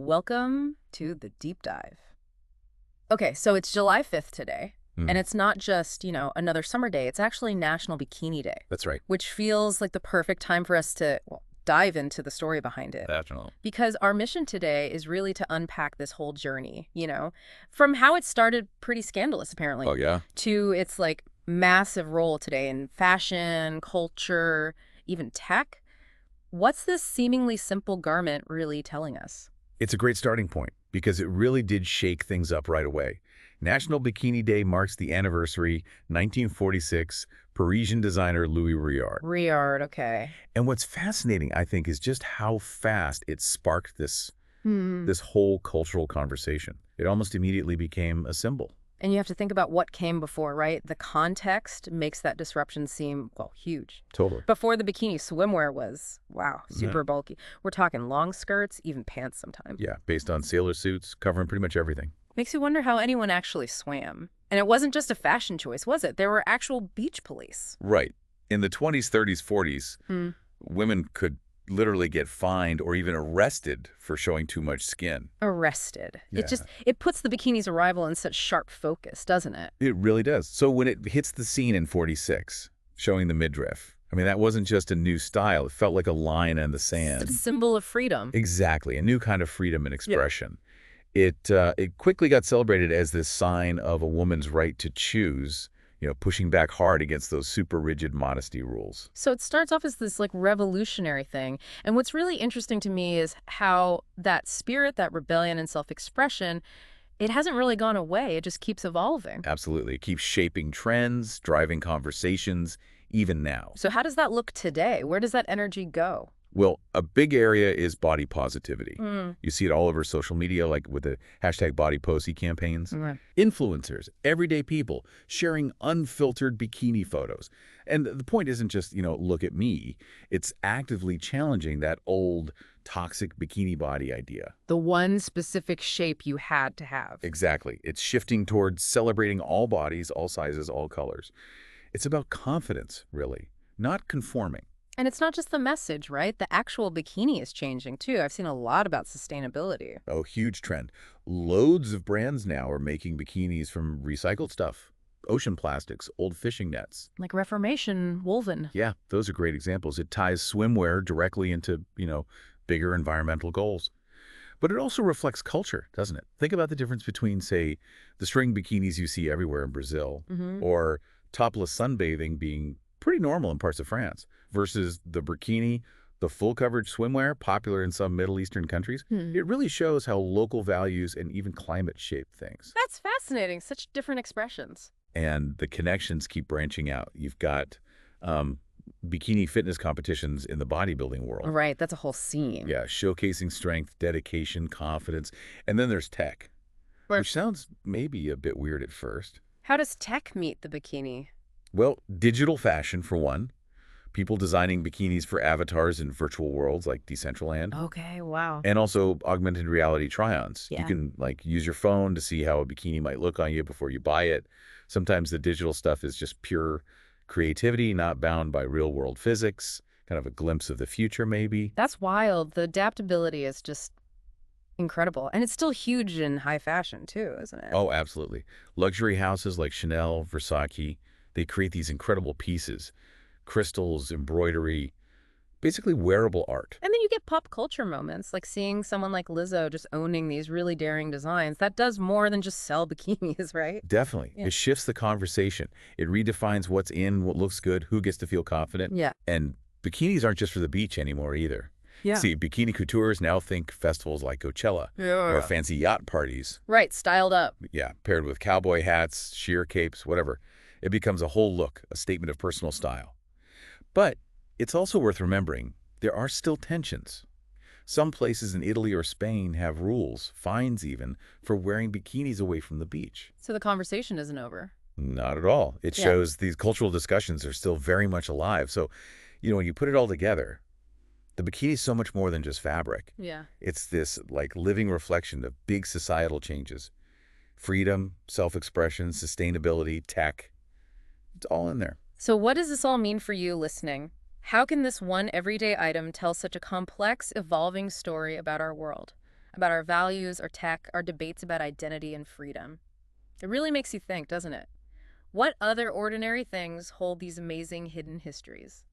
Welcome to the deep dive. Okay, so it's July 5th today, and it's not just, another summer day. It's actually National Bikini Day, That's right. which feels like the perfect time for us to, dive into the story behind it. Definitely. Because our mission today is really to unpack this whole journey, from how it started pretty scandalous, apparently, Oh, yeah? to its, massive role today in fashion, culture, even tech. What's this seemingly simple garment really telling us? It's a great starting point because it really did shake things up right away. National Bikini Day marks the anniversary, 1946, Parisian designer Louis Vuitton. Riard, okay. And what's fascinating, I think, is just how fast it sparked this Hmm. whole cultural conversation. It almost immediately became a symbol. And you have to think about what came before, right? The context makes that disruption seem, huge. Totally. Before the bikini, swimwear was, super Yeah. bulky. We're talking long skirts, even pants sometimes. Yeah, based on sailor suits, covering pretty much everything. Makes you wonder how anyone actually swam. And it wasn't just a fashion choice, was it? There were actual beach police. Right. In the 20s, 30s, 40s, Hmm. women could literally get fined or even arrested for showing too much skin. Arrested. Yeah. It puts the bikini's arrival in such sharp focus, doesn't it? It really does. So when it hits the scene in 46, showing the midriff, I mean, that wasn't just a new style. It felt like a line in the It's sand. a symbol of freedom. Exactly. A new kind of freedom and expression. It quickly got celebrated as this sign of a woman's right to choose, pushing back hard against those super rigid modesty rules. So it starts off as this revolutionary thing. And what's really interesting to me is how that spirit, that rebellion and self-expression, it hasn't really gone away. It just keeps evolving. Absolutely. It keeps shaping trends, driving conversations, even now. So how does that look today? Where does that energy go? Well, a big area is body positivity. Mm. You see it all over social media, like with the hashtag #BodyPosy campaigns. Right. Influencers, everyday people, sharing unfiltered bikini photos. And the point isn't just, look at me. It's actively challenging that old toxic bikini body idea. The one specific shape you had to have. Exactly. It's shifting towards celebrating all bodies, all sizes, all colors. It's about confidence, really, not conforming. And it's not just the message, right? The actual bikini is changing, too. I've seen a lot about sustainability. Oh, huge trend. Loads of brands now are making bikinis from recycled stuff. Ocean plastics, old fishing nets. Like Reformation woven. Yeah, those are great examples. It ties swimwear directly into, bigger environmental goals. But it also reflects culture, doesn't it? Think about the difference between, say, the string bikinis you see everywhere in Brazil, or topless sunbathing being pretty normal in parts of France, versus the burkini, the full coverage swimwear popular in some Middle Eastern countries. It really shows how local values and even climate shape things. That's fascinating. Such different expressions. And the connections keep branching out. You've got bikini fitness competitions in the bodybuilding world. Right, that's a whole scene. Yeah, showcasing strength, dedication, confidence. And then there's tech, Right. which sounds maybe a bit weird at first. How does tech meet the bikini? Well, digital fashion, for one. People designing bikinis for avatars in virtual worlds like Decentraland. Okay, wow. And also augmented reality try-ons. Yeah. You can use your phone to see how a bikini might look on you before you buy it. Sometimes the digital stuff is just pure creativity, not bound by real-world physics. Kind of a glimpse of the future, maybe. That's wild. The adaptability is just incredible. And it's still huge in high fashion, too, isn't it? Oh, absolutely. Luxury houses like Chanel, Versace, they create these incredible pieces. Crystals, embroidery, basically wearable art. And then you get pop culture moments, like seeing someone like Lizzo just owning these really daring designs. That does more than just sell bikinis, right? Definitely. Yeah. It shifts the conversation. It redefines what's in, what looks good, who gets to feel confident. Yeah. And bikinis aren't just for the beach anymore either. Yeah. See, bikini coutures now think festivals like Coachella or fancy yacht parties. Right, styled up. Yeah, paired with cowboy hats, sheer capes, whatever. It becomes a whole look, a statement of personal style. But it's also worth remembering there are still tensions. Some places in Italy or Spain have rules, fines even, for wearing bikinis away from the beach. So the conversation isn't over. Not at all. It Yeah. shows these cultural discussions are still very much alive. So, when you put it all together, the bikini is so much more than just fabric. Yeah. It's this living reflection of big societal changes. Freedom, self-expression, sustainability, tech. It's all in there. So what does this all mean for you listening? How can this one everyday item tell such a complex, evolving story about our world? about our values, our tech, our debates about identity and freedom. It really makes you think, doesn't it? What other ordinary things hold these amazing hidden histories?